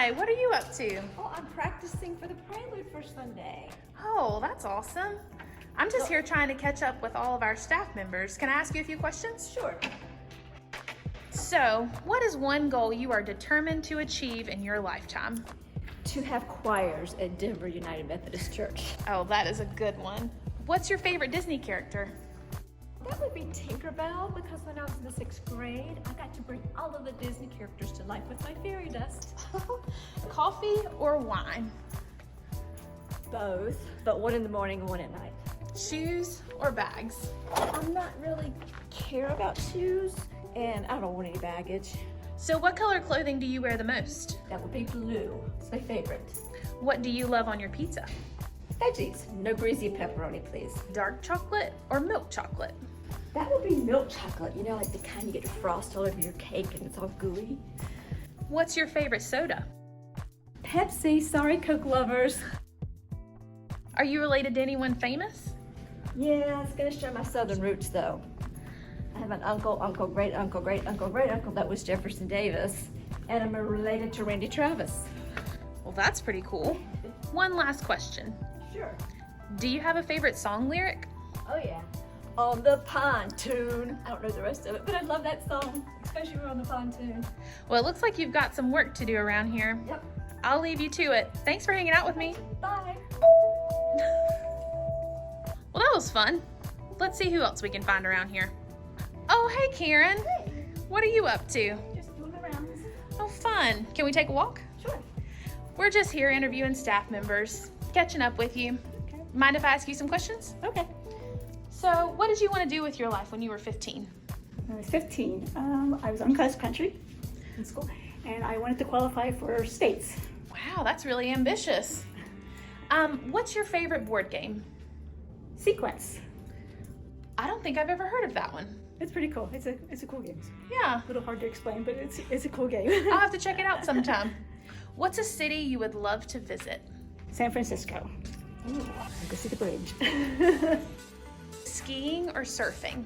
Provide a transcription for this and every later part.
Hi, what are you up to? Oh, I'm practicing for the prelude for Sunday. Oh, that's awesome. I'm just here trying to catch up with all of our staff members. Can I ask you a few questions? Sure. So, what is one goal you are determined to achieve in your lifetime? To have choirs at Denver United Methodist Church. Oh, that is a good one. What's your favorite Disney character? That would be Tinkerbell, because when I was in the 6th grade, I got to bring all of the Disney characters to life with my fairy dust. Coffee or wine? Both, but one in the morning and one at night. Shoes or bags? I'm not really care about shoes, and I don't want any baggage. So what color clothing do you wear the most? That would be blue. It's my favorite. What do you love on your pizza? Veggies. No greasy pepperoni, please. Dark chocolate or milk chocolate? That would be milk chocolate. You know, like the kind you get to frost all over your cake and it's all gooey. What's your favorite soda? Pepsi. Sorry, Coke lovers. Are you related to anyone famous? Yeah, it's gonna show my southern roots though. I have an uncle, great uncle that was Jefferson Davis, and I'm related to Randy Travis. Well, that's pretty cool. One last question. Sure. Do you have a favorite song lyric? Oh yeah. On the pontoon. I don't know the rest of it, but I love that song, especially when we're on the pontoon. Well, it looks like you've got some work to do around here. Yep. I'll leave you to it. Thanks for hanging out with me. Bye. Well, that was fun. Let's see who else we can find around here. Oh, hey, Karen. Hey. What are you up to? Just doing the rounds. Oh, fun. Can we take a walk? Sure. We're just here interviewing staff members, catching up with you. Okay. Mind if I ask you some questions? Okay. So, what did you want to do with your life when you were 15? When I was 15, I was on cross country in school, and I wanted to qualify for states. Wow, that's really ambitious. What's your favorite board game? Sequence. I don't think I've ever heard of that one. It's pretty cool. It's a cool game. Yeah, A little hard to explain, but it's a cool game. I'll have to check it out sometime. What's a city you would love to visit? San Francisco. Ooh, I go see the bridge. Skiing or surfing?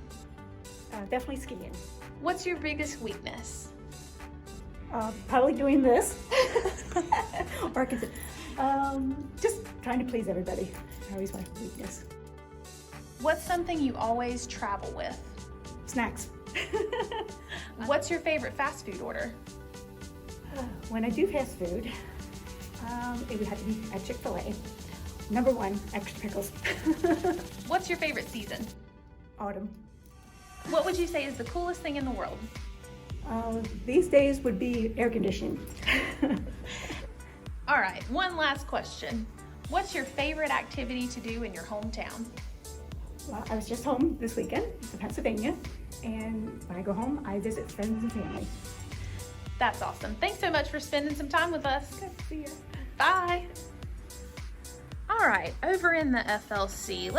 Definitely skiing. What's your biggest weakness? Probably doing this. Or just trying to please everybody. Always my weakness. What's something you always travel with? Snacks. What's your favorite fast food order? When I do fast food, it would have to be at Chick-fil-A. Number 1, extra pickles. What's your favorite season? Autumn. What would you say is the coolest thing in the world? These days would be air conditioning. All right, one last question. What's your favorite activity to do in your hometown? Well, I was just home this weekend to Pennsylvania, and when I go home, I visit friends and family. That's awesome. Thanks so much for spending some time with us. Good, see ya. Bye. All right, over in the FLC,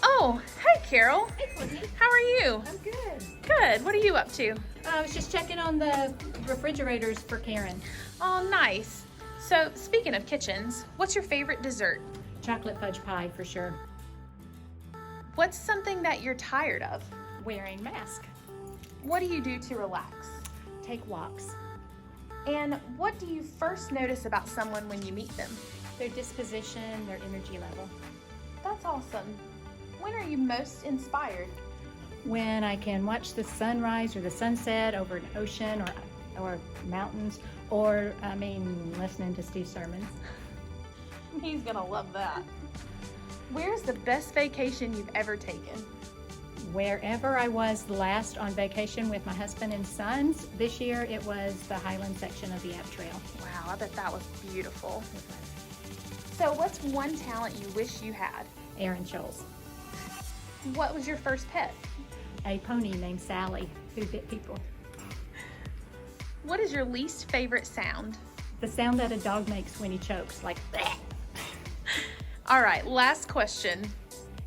Oh, hey, Carol. Hey, Cortni. How are you? I'm good. Good. What are you up to? I was just checking on the refrigerators for Karen. Oh, nice. So, speaking of kitchens, what's your favorite dessert? Chocolate fudge pie for sure. What's something that you're tired of? Wearing mask. What do you do to relax? Take walks. And what do you first notice about someone when you meet them? Their disposition, their energy level. That's awesome. When are you most inspired? When I can watch the sunrise or the sunset over an ocean or mountains, or listening to Steve's sermons. He's gonna love that. Where's the best vacation you've ever taken? Wherever I was last on vacation with my husband and sons, this year it was the Highland section of the App Trail. Wow, I bet that was beautiful. So what's one talent you wish you had? Erin Shull. What was your first pet? A pony named Sally who bit people. What is your least favorite sound? The sound that a dog makes when he chokes, like bleh. All right, last question.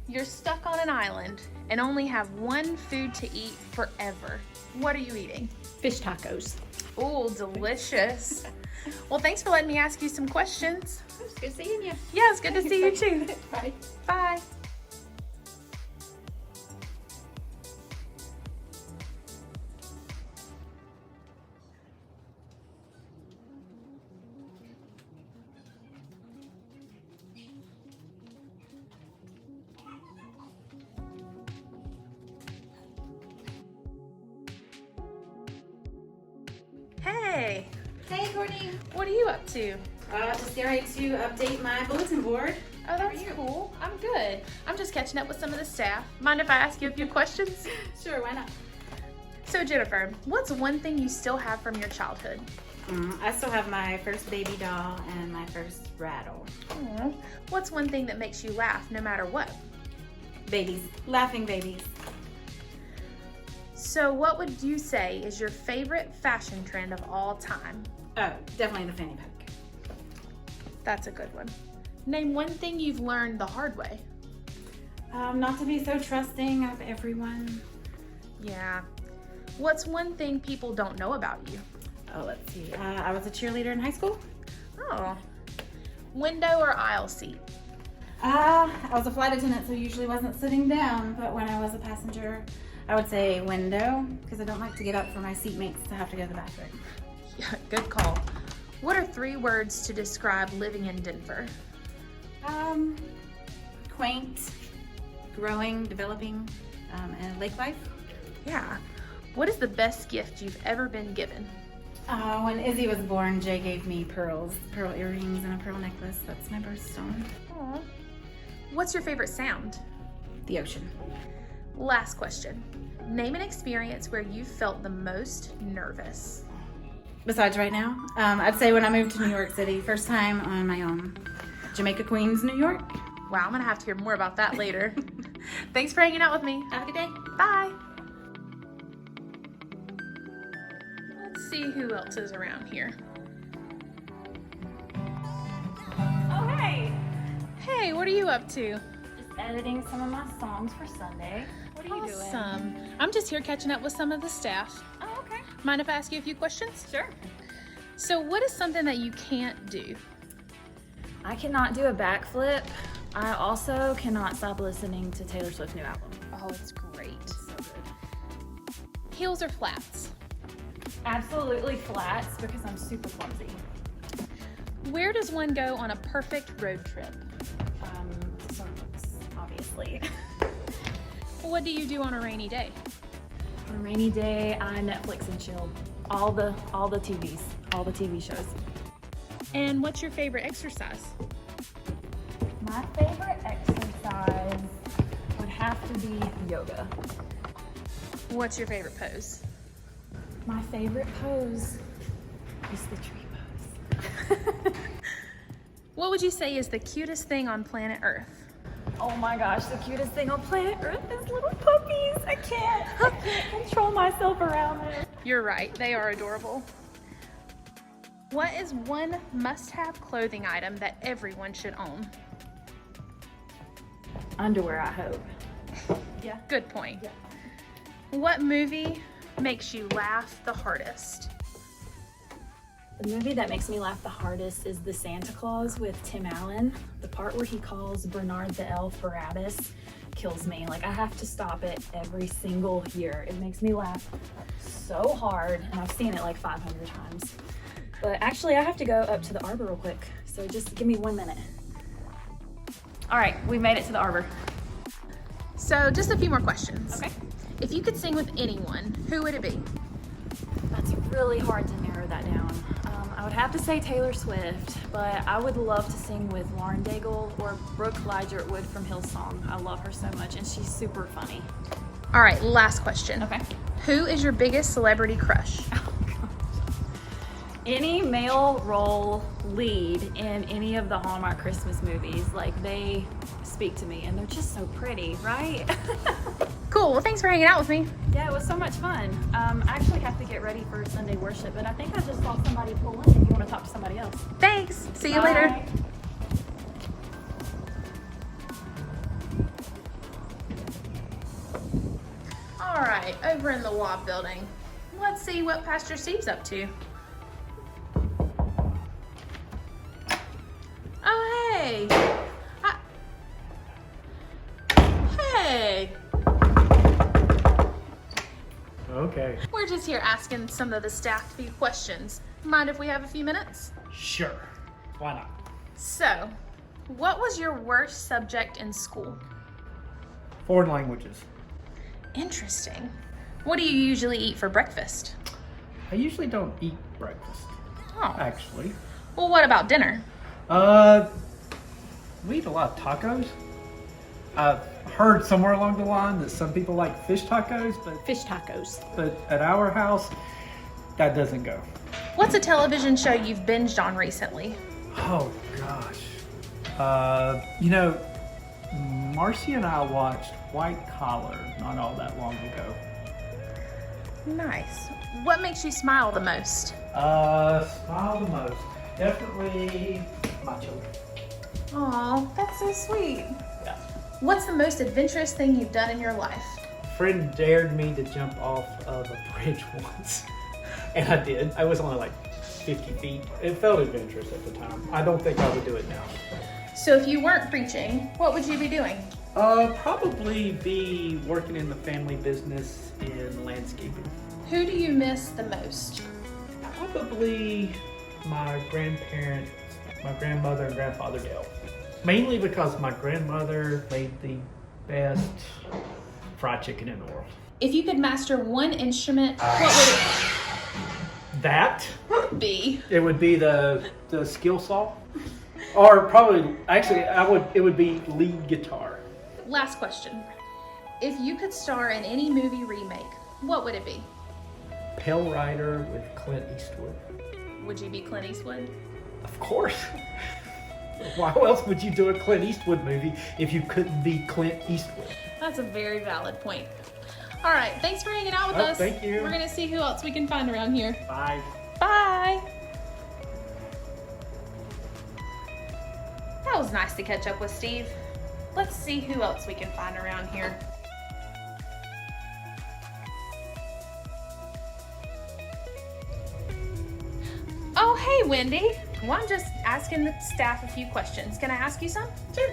You're stuck on an island and only have one food to eat forever. What are you eating? Fish tacos. Oh, delicious. Well, thanks for letting me ask you some questions. It's good seeing you. Yeah, it's good to see you too. Bye. Bye. Hey, Hey, Courtney. what are you up to? Just getting ready to update my bulletin board. Oh, that's cool. I'm good. I'm just catching up with some of the staff. Mind if I ask you a few questions? Sure, why not? So Jennifer, what's one thing you still have from your childhood? I still have my first baby doll and my first rattle. Aw. What's one thing that makes you laugh no matter what? Babies. Laughing babies. So what would you say is your favorite fashion trend of all time? Oh, definitely the fanny pack. That's a good one. Name one thing you've learned the hard way. Not to be so trusting of everyone. Yeah. What's one thing people don't know about you? Oh, let's see. I was a cheerleader in high school. Oh. Window or aisle seat? I was a flight attendant, so usually wasn't sitting down, but when I was a passenger, I would say window, because I don't like to get up for my seatmates to have to go to the bathroom. Yeah, good call. What are 3 words to describe living in Denver? Quaint, growing, developing, and lake life. Yeah. What is the best gift you've ever been given? When Izzy was born, Jay gave me pearl earrings and a pearl necklace. That's my birthstone. Aw. What's your favorite sound? The ocean. Last question. Name an experience where you felt the most nervous. Besides right now, I'd say when I moved to New York City, first time on my own. Jamaica, Queens, New York. Wow, I'm gonna have to hear more about that later. Thanks for hanging out with me. Have a good day. Bye. Let's see who else is around here. Oh, hey! Hey, what are you up to? Just editing some of my songs for Sunday. What are you doing? Awesome. I'm just here catching up with some of the staff. Oh, okay. Mind if I ask you a few questions? Sure. So what is something that you can't do? I cannot do a backflip. I also cannot stop listening to Taylor Swift's new album. Oh, it's great. It's so good. Heels or flats? Absolutely flats because I'm super clumsy. Where does one go on a perfect road trip? Starbucks, obviously. What do you do on a rainy day? On a rainy day, I Netflix and chill. All the TVs, all the TV shows. And what's your favorite exercise? My favorite exercise would have to be yoga. What's your favorite pose? My favorite pose is the tree pose. What would you say is the cutest thing on planet Earth? Oh my gosh, the cutest thing on planet Earth is little puppies. I can't control myself around them. You're right, they are adorable. What is one must-have clothing item that everyone should own? Underwear, I hope. Yeah. Good point. Yeah. What movie makes you laugh the hardest? The movie that makes me laugh the hardest is The Santa Claus with Tim Allen. The part where he calls Bernard the elf Barabbas kills me. Like, I have to stop it every single year. It makes me laugh so hard, and I've seen it like 500 times. But actually, I have to go up to the arbor real quick, so just give me 1 minute. All right, we made it to the arbor. So just a few more questions. Okay. If you could sing with anyone, who would it be? That's really hard to narrow that down. I would have to say Taylor Swift, but I would love to sing with Lauren Daigle or Brooke Ligertwood from Hillsong. I love her so much, and she's super funny. All right, last question. Okay. Who is your biggest celebrity crush? Any male role lead in any of the Hallmark Christmas movies, like, they speak to me, and they're just so pretty, right? Cool, well thanks for hanging out with me. Yeah, it was so much fun. I actually have to get ready for Sunday worship, and I think I just saw somebody pull in if you want to talk to somebody else. Thanks, see you Bye. later. All right, over in the WAB building, let's see what Pastor Steve's up to. Oh, hey. Hey. Okay. We're just here asking some of the staff a few questions. Mind if we have a few minutes? Sure. Why not? So, what was your worst subject in school? Foreign languages. Interesting. What do you usually eat for breakfast? I I usually don't eat breakfast, Oh. actually. Well, what about dinner? We eat a lot of tacos. I've heard somewhere along the line that some people like fish tacos, Fish tacos. but at our house, that doesn't go. What's a television show you've binged on recently? Oh gosh. Marcy and I watched White Collar not all that long ago. Nice. What makes you smile the most? Smile the most. Definitely my children. Aw, that's so sweet. Yeah. What's the most adventurous thing you've done in your life? A friend dared me to jump off of a bridge once, and I did. I was only like 50 feet. It felt adventurous at the time. I don't think I would do it now. So if you weren't preaching, what would you be doing? Probably be working in the family business in landscaping. Who do you miss the most? Probably my grandparents, my grandmother and grandfather Dale. Mainly because my grandmother made the best fried chicken in the world. If you could master one instrument, what That, would it be? it would be the skill saw. Or probably, actually, it would be lead guitar. Last question. If you could star in any movie remake, what would it be? Pale Rider with Clint Eastwood. Would you be Clint Eastwood? Of course. Why else would you do a Clint Eastwood movie if you couldn't be Clint Eastwood? That's a very valid point. All right, thanks for hanging out with us. Thank you. We're gonna see who else we can find around here. Bye. Bye. That was nice to catch up with Steve. Let's see who else we can find around here. Oh, hey, Wendi. Well, I'm just asking the staff a few questions. Can I ask you some? Sure.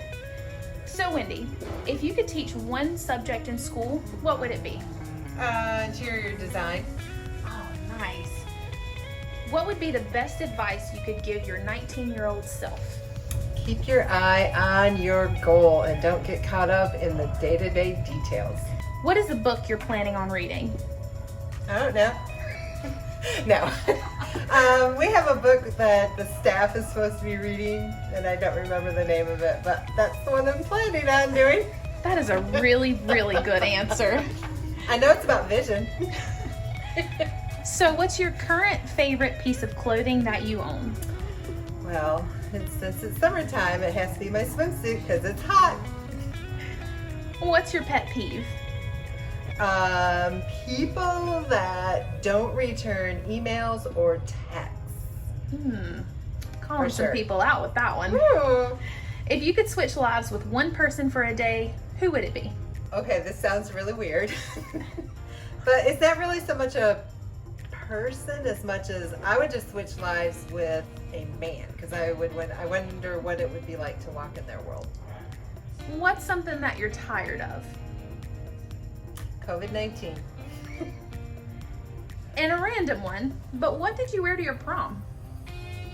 So, Wendi, if you could teach one subject in school, what would it be? Interior design. Oh, nice. What would be the best advice you could give your 19-year-old self? Keep your eye on your goal and don't get caught up in the day-to-day details. What is the book you're planning on reading? I don't know. No. We have a book that the staff is supposed to be reading, and I don't remember the name of it, but that's the one I'm planning on doing. That is a really, really good answer. I know it's about vision. So, what's your current favorite piece of clothing that you own? Well, since it's summertime, it has to be my swimsuit because it's hot. What's your pet peeve? People that don't return emails or texts. Calling For some sure. people out with that one. Ooh. If you could switch lives with one person for a day, who would it be? Okay, this sounds really weird. But it's not really so much a person as much as I would just switch lives with a man because I wonder what it would be like to walk in their world. What's something that you're tired of? COVID-19. And a random one, but what did you wear to your prom?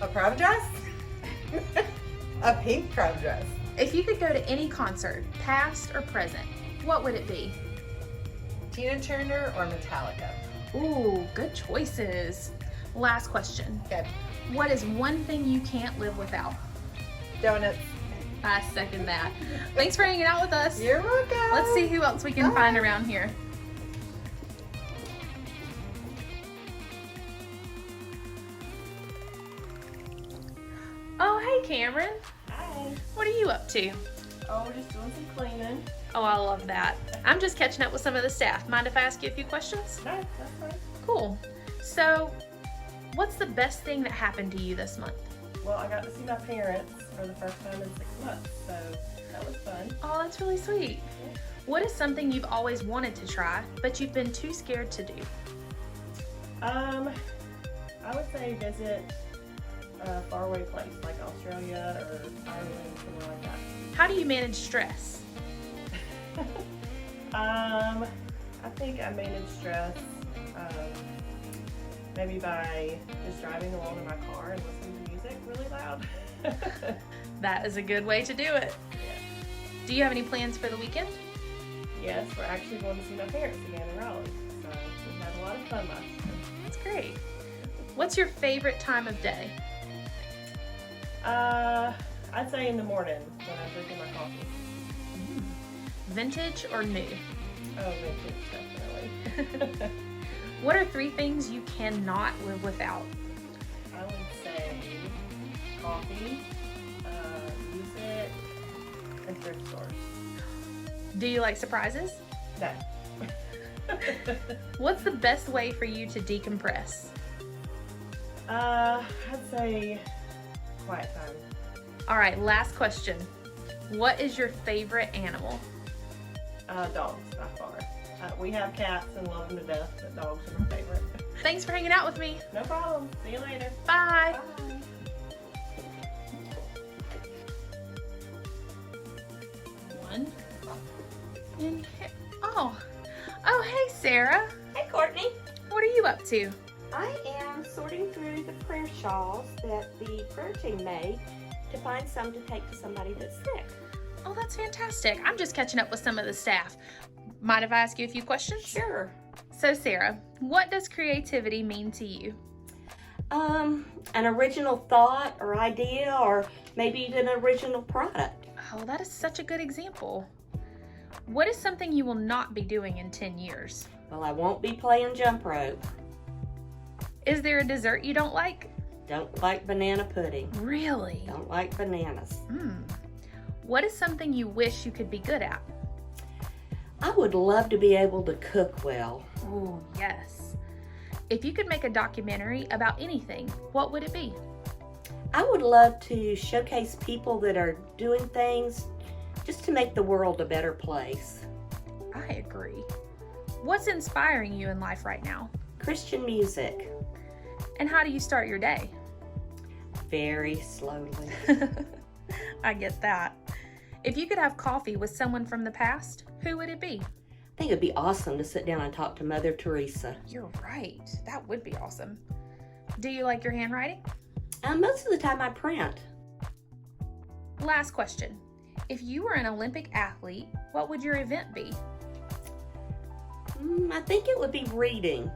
A prom dress? A pink prom dress. If you could go to any concert, past or present, what would it be? Tina Turner or Metallica? Ooh, good choices. Last question. Okay. What is one thing you can't live without? Donuts. I second that. Thanks for hanging out with us. You're welcome. Let's see who else we can find around here. Oh, hey, Cameron. Hi. What are you up to? Oh, just doing some cleaning. Oh, I love that. I'm just catching up with some of the staff. Mind if I ask you a few questions? No, that's fine. Cool. So, what's the best thing that happened to you this month? Well, I got to see my parents for the first time in 6 months, so that was fun. Oh, that's really sweet. What is something you've always wanted to try, but you've been too scared to do? I would say visit a faraway place like Australia or Ireland, somewhere like that. How do you manage stress? I think I manage stress maybe by just driving along in my car and listening to music really loud. That is a good way to do it. Do you have any plans for the weekend? Yes, we're actually going to see my parents again in Raleigh, so we had a lot of fun last year. That's great. What's your favorite time of day? I'd say in the morning when I'm drinking my coffee. Vintage or new? Oh, vintage, definitely. What are 3 things you cannot live without? I would say coffee, music, and thrift stores. Do you like surprises? No. What's the best way for you to decompress? I'd say quiet time. All right, last question. What is your favorite animal? Dogs, by far. We have cats and love them to death, but dogs are my favorite. Thanks for hanging out with me. No problem. See you later. Bye. Bye. One. And oh, hey, Sarah. Hey, Courtney. What are you up to? I am sorting through the prayer shawls that the prayer team made to find some to take to somebody that's sick. Oh, that's fantastic. I'm just catching up with some of the staff. Mind if I ask you a few questions? Sure. So, Sarah, what does creativity mean to you? An original thought or idea, or maybe even an original product. Oh, that is such a good example. What is something you will not be doing in 10 years? Well, I won't be playing jump rope. Is there a dessert you don't like? Don't like banana pudding. Really? Don't like bananas. What is something you wish you could be good at? I would love to be able to cook well. Oh, yes. If you could make a documentary about anything, what would it be? I would love to showcase people that are doing things just to make the world a better place. I agree. What's inspiring you in life right now? Christian music. And how do you start your day? Very slowly. I get that. If you could have coffee with someone from the past, who would it be? I think it'd be awesome to sit down and talk to Mother Teresa. You're right. That would be awesome. Do you like your handwriting? Most of the time I print. Last question. If you were an Olympic athlete, what would your event be? I think it would be reading.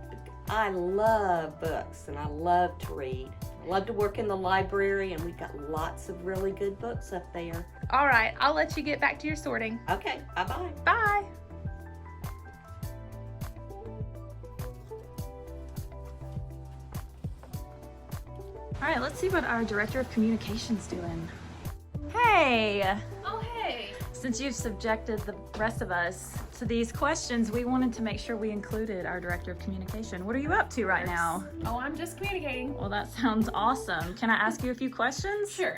I love books and I love to read. I love to work in the library, and we've got lots of really good books up there. All right, I'll let you get back to your sorting. Okay, bye-bye. Bye. All right, let's see what our Director of Communication's doing. Hey! Oh, hey. Since you've subjected the rest of us to these questions, we wanted to make sure we included our Director of Communication. What are you up to right now? Oh, I'm just communicating. Well, that sounds awesome. Can I ask you a few questions? Sure.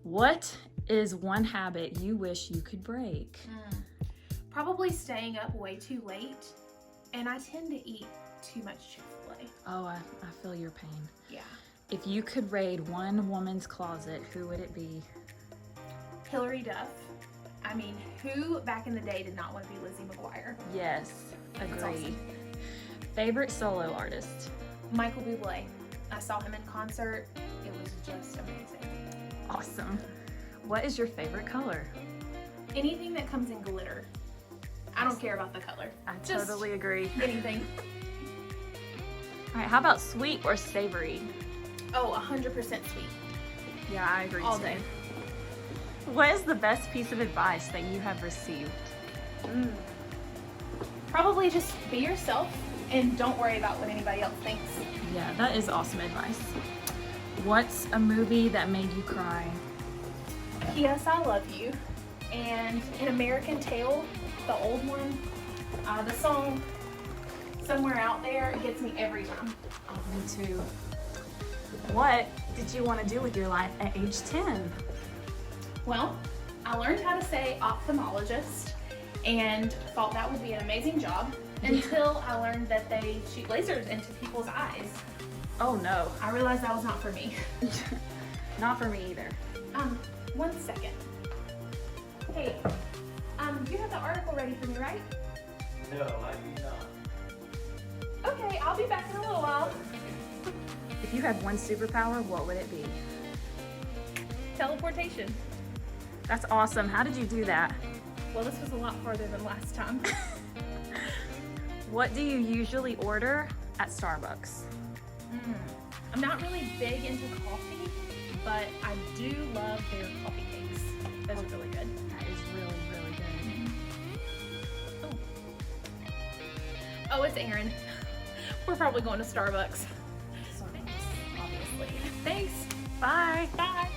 What is one habit you wish you could break? Probably staying up way too late, and I tend to eat too much Chick-fil-A. Oh, I feel your pain. Yeah. If you could raid one woman's closet, who would it be? Hillary Duff. I mean, who back in the day did not want to be Lizzie McGuire? Yes, agree. awesome. Favorite solo artist? Michael Bublé. I saw him in concert. It was just amazing. Awesome. What is your favorite color? Anything that comes in glitter. I don't care about the color. I Just totally agree. anything. All right, how about sweet or savory? Oh, 100% sweet. Yeah, I agree All too. day. What is the best piece of advice that you have received? Probably just be yourself and don't worry about what anybody else thinks. Yeah, that is awesome advice. What's a movie that made you cry? P.S. I Love You. And An American Tail, the old one, the song Somewhere Out There gets me every time. Oh, me too. What did you want to do with your life at age 10? Well, I learned how to say ophthalmologist and thought that would be an amazing job until I learned that they shoot lasers into people's eyes. Oh no. I realized that was not for me. Not for me either. 1 second. Hey, you have the article ready for me, right? No, I do not. Okay, I'll be back in a little while. If you had one superpower, what would it be? Teleportation. That's awesome. How did you do that? Well, this was a lot farther than last time. What do you usually order at Starbucks? I'm not really big into coffee, but I do love their coffee cakes. Those are really good. That is really, really good. Oh, it's Erin. We're probably going to Starbucks. So nice, obviously. Thanks. Bye. Bye.